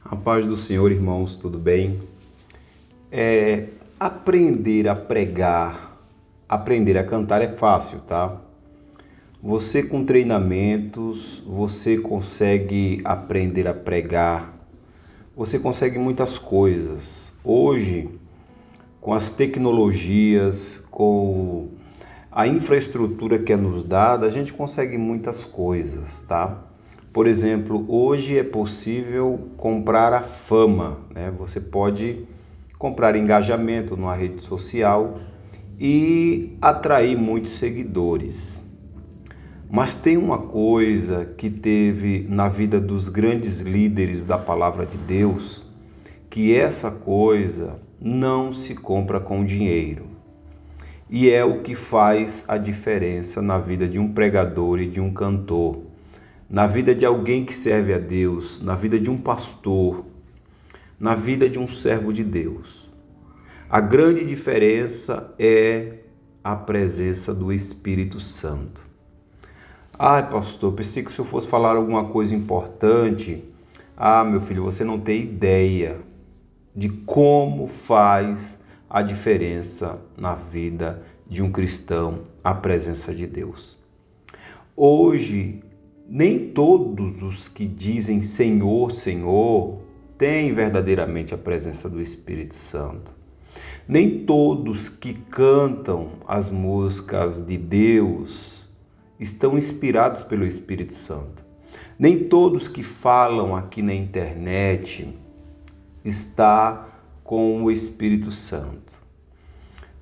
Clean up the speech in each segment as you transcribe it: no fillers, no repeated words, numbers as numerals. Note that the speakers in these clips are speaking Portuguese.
A paz do Senhor, irmãos, tudo bem? Aprender a pregar, aprender a cantar é fácil, tá? Você com treinamentos, você consegue aprender a pregar, você consegue muitas coisas. Hoje, com as tecnologias, com a infraestrutura que é nos dada, a gente consegue muitas coisas, tá? Por exemplo, hoje é possível comprar a fama, né? Você pode comprar engajamento numa rede social e atrair muitos seguidores. Mas tem uma coisa que teve na vida dos grandes líderes da palavra de Deus, que essa coisa não se compra com dinheiro. E é o que faz a diferença na vida de um pregador e de um cantor, na vida de alguém que serve a Deus, na vida de um pastor, na vida de um servo de Deus. A grande diferença é a presença do Espírito Santo. Ai, pastor, pensei que o senhor fosse falar alguma coisa importante. Meu filho, você não tem ideia de como faz a diferença na vida de um cristão a presença de Deus. Hoje, nem todos os que dizem Senhor, Senhor, têm verdadeiramente a presença do Espírito Santo. Nem todos que cantam as músicas de Deus estão inspirados pelo Espírito Santo. Nem todos que falam aqui na internet está com o Espírito Santo.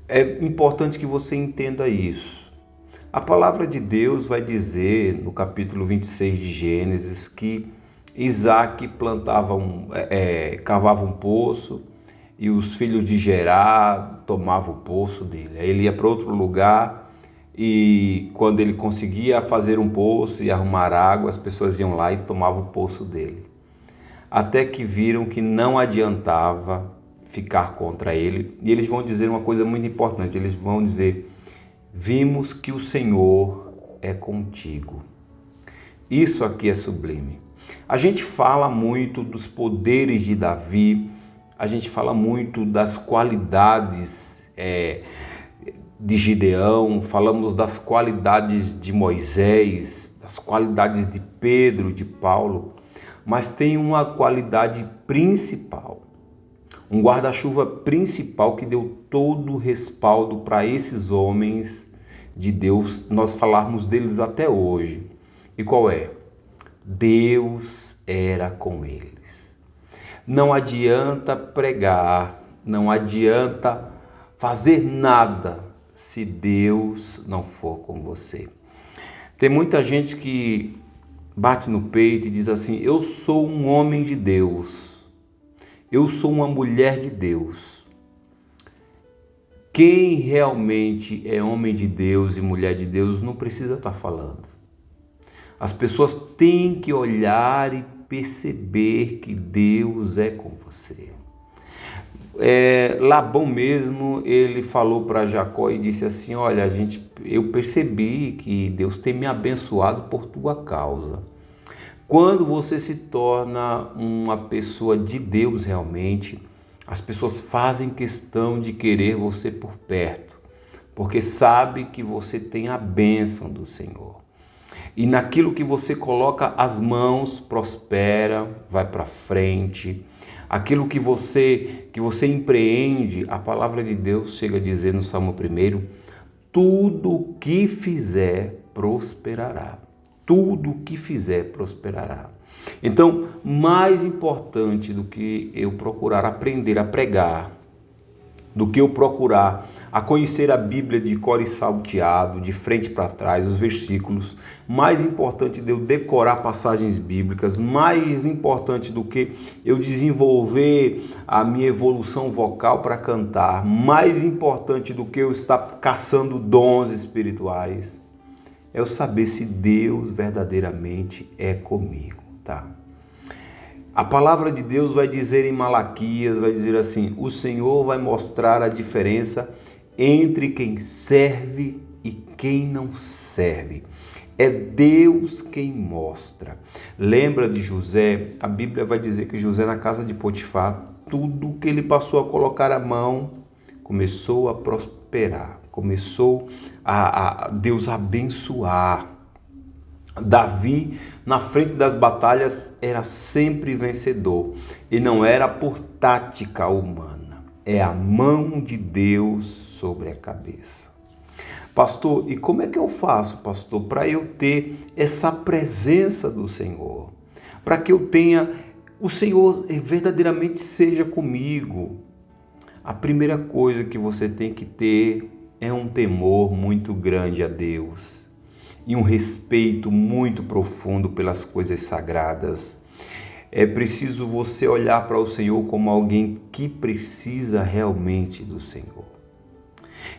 É importante que você entenda isso. A palavra de Deus vai dizer no capítulo 26 de Gênesis que Isaac cavava um poço e os filhos de Gerá tomavam o poço dele. Aí ele ia para outro lugar e quando ele conseguia fazer um poço e arrumar água, as pessoas iam lá e tomavam o poço dele. Até que viram que não adiantava ficar contra ele. E eles vão dizer uma coisa muito importante, eles vão dizer: vimos que o Senhor é contigo. Isso aqui é sublime. A gente fala muito dos poderes de Davi, a gente fala muito das qualidades de Gideão, falamos das qualidades de Moisés, das qualidades de Pedro, de Paulo, mas tem uma qualidade principal, um guarda-chuva principal que deu todo o respaldo para esses homens de Deus, nós falarmos deles até hoje. E qual é? Deus era com eles. Não adianta pregar, não adianta fazer nada se Deus não for com você. Tem muita gente que bate no peito e diz assim: eu sou um homem de Deus, eu sou uma mulher de Deus. Quem realmente é homem de Deus e mulher de Deus não precisa estar falando. As pessoas têm que olhar e perceber que Deus é com você. Labão mesmo, ele falou para Jacó e disse assim: olha, eu percebi que Deus tem me abençoado por tua causa. Quando você se torna uma pessoa de Deus realmente, as pessoas fazem questão de querer você por perto, porque sabe que você tem a bênção do Senhor. E naquilo que você coloca as mãos, prospera, vai para frente. Aquilo que você empreende, a palavra de Deus chega a dizer no Salmo 1, tudo o que fizer prosperará. Tudo o que fizer prosperará. Então, mais importante do que eu procurar aprender a pregar, do que eu procurar a conhecer a Bíblia de cor e salteado, de frente para trás, os versículos, mais importante de eu decorar passagens bíblicas, mais importante do que eu desenvolver a minha evolução vocal para cantar, mais importante do que eu estar caçando dons espirituais, é eu saber se Deus verdadeiramente é comigo, tá? A palavra de Deus vai dizer em Malaquias, vai dizer assim: o Senhor vai mostrar a diferença entre quem serve e quem não serve, É Deus quem mostra. Lembra de José? A Bíblia vai dizer que José, na casa de Potifar, tudo que ele passou a colocar a mão, começou a prosperar, começou a Deus abençoar. Davi, na frente das batalhas, era sempre vencedor. E não era por tática humana. É a mão de Deus sobre a cabeça. Pastor, e como é que eu faço, pastor, para eu ter essa presença do Senhor? Para que eu tenha, o Senhor verdadeiramente seja comigo? A primeira coisa que você tem que ter é um temor muito grande a Deus e um respeito muito profundo pelas coisas sagradas. É preciso você olhar para o Senhor como alguém que precisa realmente do Senhor.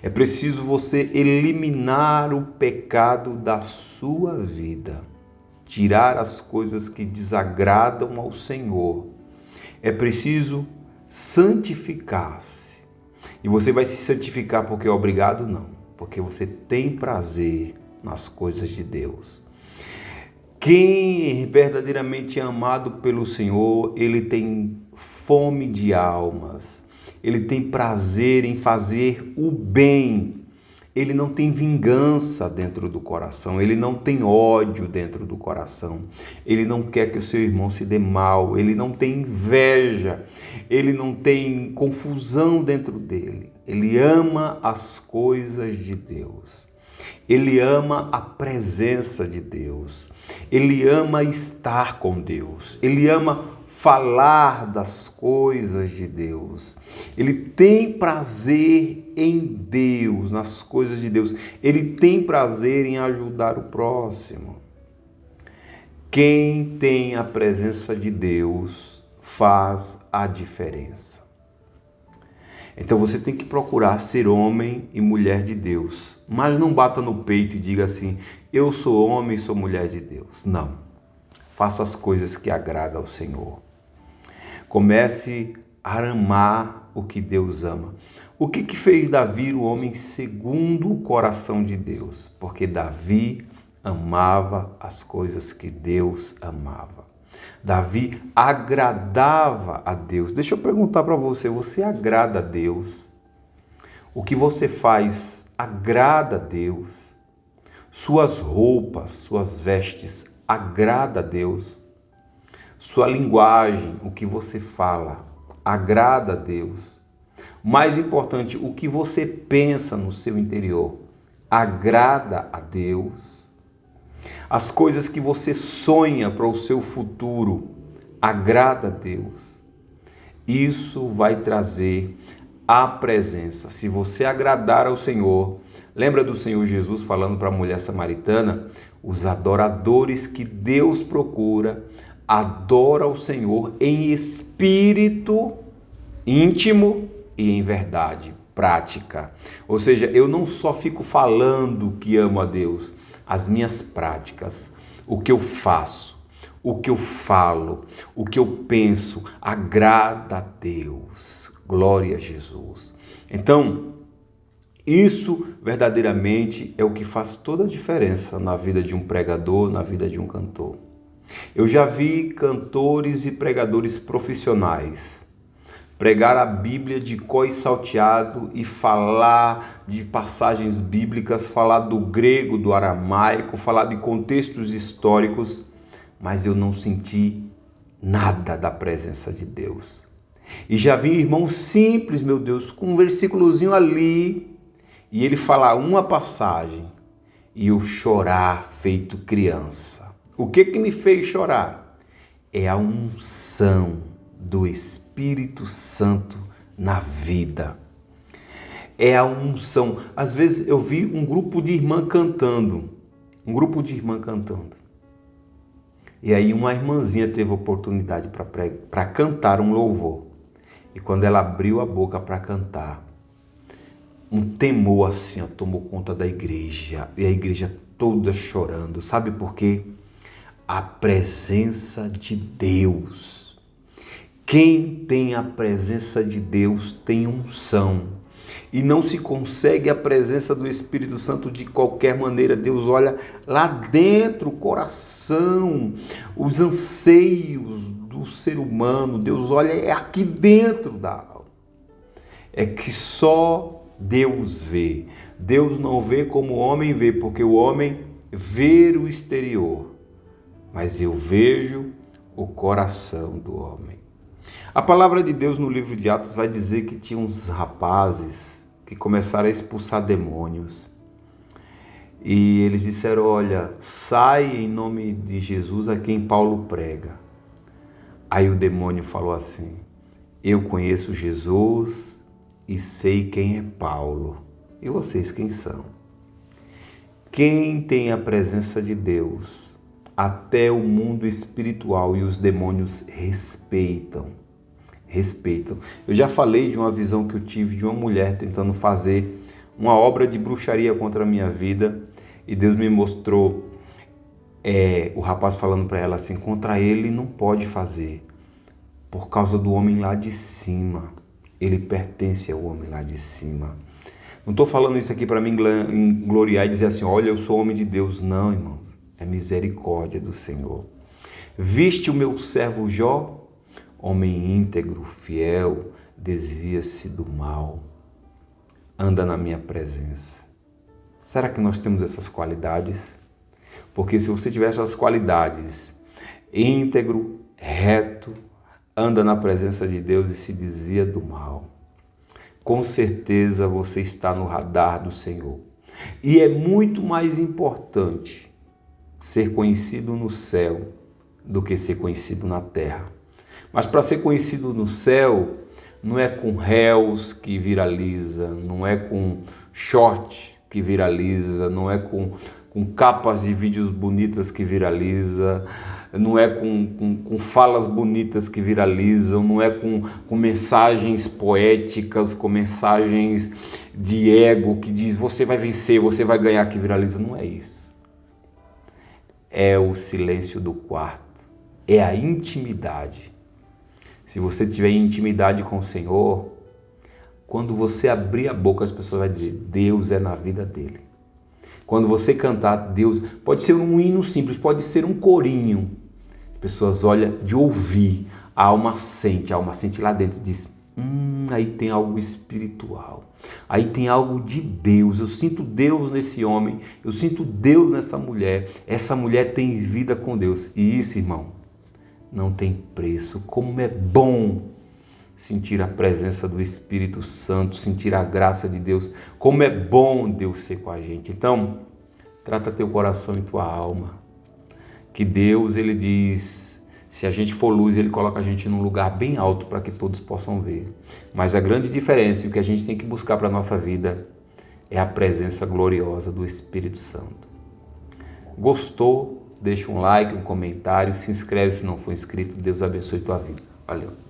É preciso você eliminar o pecado da sua vida, tirar as coisas que desagradam ao Senhor. É preciso santificar-se. E você vai se santificar porque é obrigado? Não, porque você tem prazer nas coisas de Deus. Quem verdadeiramente é amado pelo Senhor, ele tem fome de almas. Ele tem prazer em fazer o bem. Ele não tem vingança dentro do coração. Ele não tem ódio dentro do coração. Ele não quer que o seu irmão se dê mal. Ele não tem inveja. Ele não tem confusão dentro dele. Ele ama as coisas de Deus. Ele ama a presença de Deus. Ele ama estar com Deus. Ele ama falar das coisas de Deus. Ele tem prazer em Deus, nas coisas de Deus. Ele tem prazer em ajudar o próximo. Quem tem a presença de Deus faz a diferença. Então você tem que procurar ser homem e mulher de Deus. Mas não bata no peito e diga assim, eu sou homem e sou mulher de Deus. Não. Faça as coisas que agradam ao Senhor. Comece a amar o que Deus ama. O que fez Davi o homem segundo o coração de Deus? Porque Davi amava as coisas que Deus amava. Davi agradava a Deus. Deixa eu perguntar para você, você agrada a Deus? O que você faz agrada a Deus? Suas roupas, suas vestes agrada a Deus? Sua linguagem, o que você fala, agrada a Deus? Mais importante, o que você pensa no seu interior, agrada a Deus? As coisas que você sonha para o seu futuro, agrada a Deus? Isso vai trazer a presença. Se você agradar ao Senhor, lembra do Senhor Jesus falando para a mulher samaritana? Os adoradores que Deus procura, adora o Senhor em espírito íntimo e em verdade prática. Ou seja, eu não só fico falando que amo a Deus, as minhas práticas, o que eu faço, o que eu falo, o que eu penso, agrada a Deus. Glória a Jesus. Então, isso verdadeiramente é o que faz toda a diferença na vida de um pregador, na vida de um cantor. Eu já vi cantores e pregadores profissionais pregar a Bíblia de cor e salteado e falar de passagens bíblicas, falar do grego, do aramaico, falar de contextos históricos, mas eu não senti nada da presença de Deus. E já vi irmãos simples, meu Deus, com um versículozinho ali, e ele falar uma passagem e eu chorar feito criança. O que me fez chorar? É a unção do Espírito Santo na vida. É a unção. Às vezes eu vi um grupo de irmã cantando. E aí uma irmãzinha teve a oportunidade para cantar um louvor. E quando ela abriu a boca para cantar, um temor assim tomou conta da igreja. E a igreja toda chorando. Sabe por quê? A presença de Deus. Quem tem a presença de Deus tem unção. E não se consegue a presença do Espírito Santo de qualquer maneira. Deus olha lá dentro, o coração, os anseios do ser humano. Deus olha aqui dentro da alma. É que só Deus vê. Deus não vê como o homem vê, porque o homem vê o exterior. Mas eu vejo o coração do homem. A palavra de Deus no livro de Atos vai dizer que tinha uns rapazes que começaram a expulsar demônios. E eles disseram, olha, sai em nome de Jesus a quem Paulo prega. Aí o demônio falou assim, eu conheço Jesus e sei quem é Paulo. E vocês quem são? Quem tem a presença de Deus, até o mundo espiritual e os demônios respeitam. Eu já falei de uma visão que eu tive de uma mulher tentando fazer uma obra de bruxaria contra a minha vida e Deus me mostrou o rapaz falando para ela assim, contra ele não pode fazer, por causa do homem lá de cima. Ele pertence ao homem lá de cima. Não estou falando isso aqui para me gloriar e dizer assim, olha, eu sou homem de Deus. Não, irmãos, é misericórdia do Senhor. Viste o meu servo Jó? Homem íntegro, fiel, desvia-se do mal, anda na minha presença. Será que nós temos essas qualidades? Porque se você tiver essas qualidades, íntegro, reto, anda na presença de Deus e se desvia do mal, com certeza você está no radar do Senhor. E é muito mais importante ser conhecido no céu do que ser conhecido na terra. Mas para ser conhecido no céu, não é com réus que viraliza, não é com short que viraliza, não é com capas de vídeos bonitas que viraliza, não é com falas bonitas que viralizam, não é com mensagens poéticas, com mensagens de ego que diz você vai vencer, você vai ganhar que viraliza. Não é isso. É o silêncio do quarto, é a intimidade. Se você tiver intimidade com o Senhor, quando você abrir a boca, as pessoas vão dizer, Deus é na vida dele. Quando você cantar, Deus, pode ser um hino simples, pode ser um corinho. As pessoas olham de ouvir, a alma sente lá dentro e diz, aí tem algo espiritual, aí tem algo de Deus, eu sinto Deus nesse homem, eu sinto Deus nessa mulher, essa mulher tem vida com Deus. E isso, irmão, não tem preço. Como é bom sentir a presença do Espírito Santo, sentir a graça de Deus. Como é bom Deus ser com a gente. Então, trata teu coração e tua alma. Que Deus, ele diz, se a gente for luz, ele coloca a gente num lugar bem alto para que todos possam ver. Mas a grande diferença e o que a gente tem que buscar para a nossa vida é a presença gloriosa do Espírito Santo. Gostou? Deixa um like, um comentário, se inscreve se não for inscrito. Deus abençoe tua vida. Valeu.